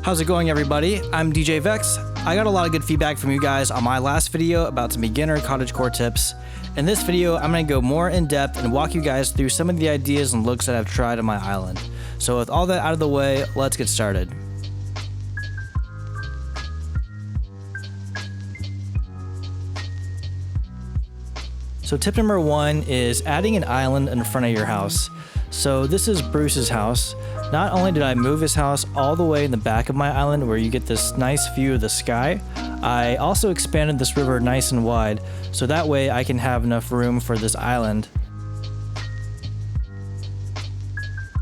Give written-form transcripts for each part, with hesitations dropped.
How's it going, everybody? I'm DJ Vex. I got a lot of good feedback from you guys on my last video about some beginner cottagecore tips. In this video, I'm going to go more in depth and walk you guys through some of the ideas and looks that I've tried on my island. So with all that out of the way, let's get started. So tip number one is adding an island in front of your house. So this is Bruce's house. Not only did I move his house all the way in the back of my island where you get this nice view of the sky, I also expanded this river nice and wide, so that way I can have enough room for this island.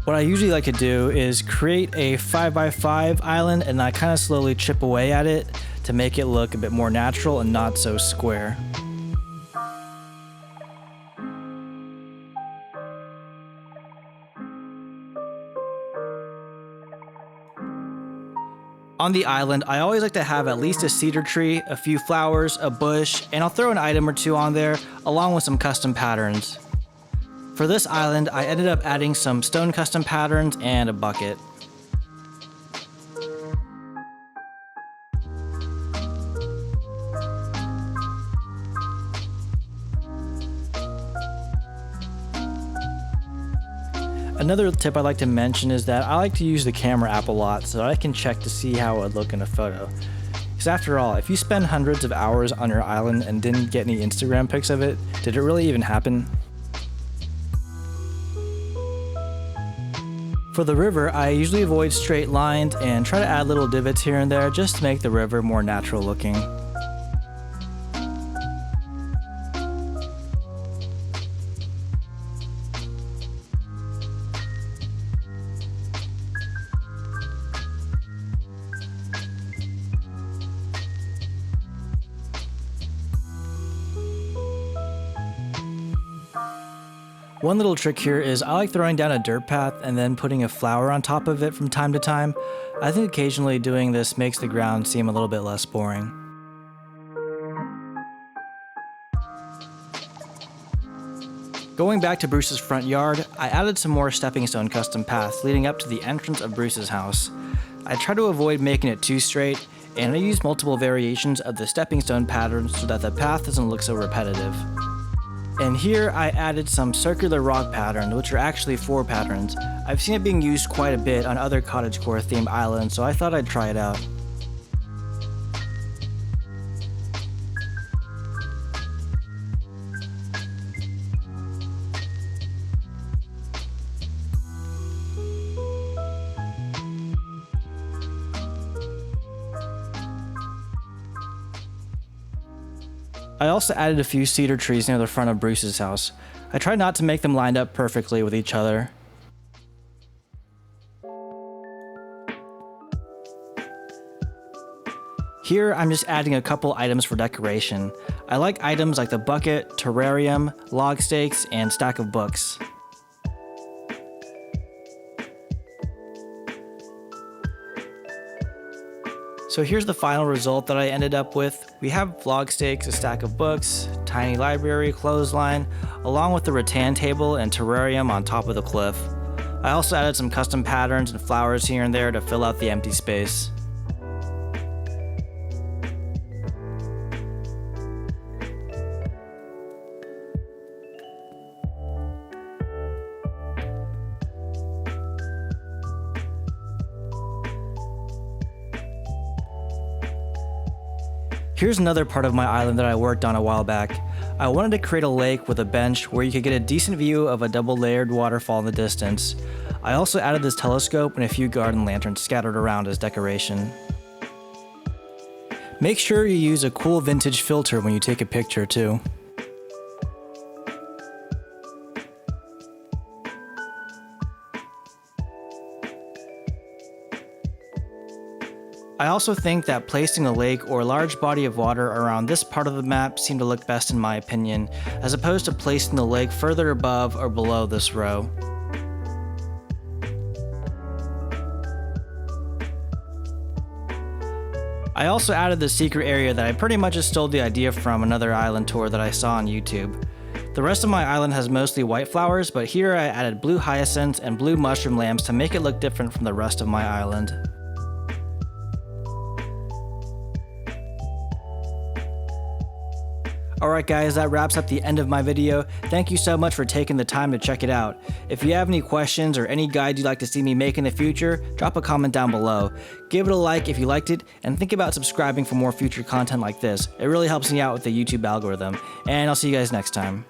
What I usually like to do is create a 5x5 island and I kind of slowly chip away at it to make it look a bit more natural and not so square. On the island, I always like to have at least a cedar tree, a few flowers, a bush, and I'll throw an item or two on there, along with some custom patterns. For this island, I ended up adding some stone custom patterns and a bucket. Another tip I'd like to mention is that I like to use the camera app a lot so I can check to see how it would look in a photo. Because after all, if you spend hundreds of hours on your island and didn't get any Instagram pics of it, did it really even happen? For the river, I usually avoid straight lines and try to add little divots here and there just to make the river more natural looking. One little trick here is I like throwing down a dirt path and then putting a flower on top of it from time to time. I think occasionally doing this makes the ground seem a little bit less boring. Going back to Bruce's front yard, I added some more stepping stone custom paths leading up to the entrance of Bruce's house. I try to avoid making it too straight, and I use multiple variations of the stepping stone pattern so that the path doesn't look so repetitive. And here I added some circular rock patterns, which are actually 4 patterns. I've seen it being used quite a bit on other cottagecore themed islands, so I thought I'd try it out. I also added a few cedar trees near the front of Bruce's house. I tried not to make them lined up perfectly with each other. Here I'm just adding a couple items for decoration. I like items like the bucket, terrarium, log stakes, and stack of books. So here's the final result that I ended up with. We have log stakes, a stack of books, tiny library, clothesline, along with the rattan table and terrarium on top of the cliff. I also added some custom patterns and flowers here and there to fill out the empty space. Here's another part of my island that I worked on a while back. I wanted to create a lake with a bench where you could get a decent view of a double-layered waterfall in the distance. I also added this telescope and a few garden lanterns scattered around as decoration. Make sure you use a cool vintage filter when you take a picture too. I also think that placing a lake or a large body of water around this part of the map seemed to look best in my opinion, as opposed to placing the lake further above or below this row. I also added the secret area that I pretty much just stole the idea from another island tour that I saw on YouTube. The rest of my island has mostly white flowers, but here I added blue hyacinths and blue mushroom lamps to make it look different from the rest of my island. Alright guys, that wraps up the end of my video. Thank you so much for taking the time to check it out. If you have any questions or any guides you'd like to see me make in the future, drop a comment down below. Give it a like if you liked it, and think about subscribing for more future content like this. It really helps me out with the YouTube algorithm. And I'll see you guys next time.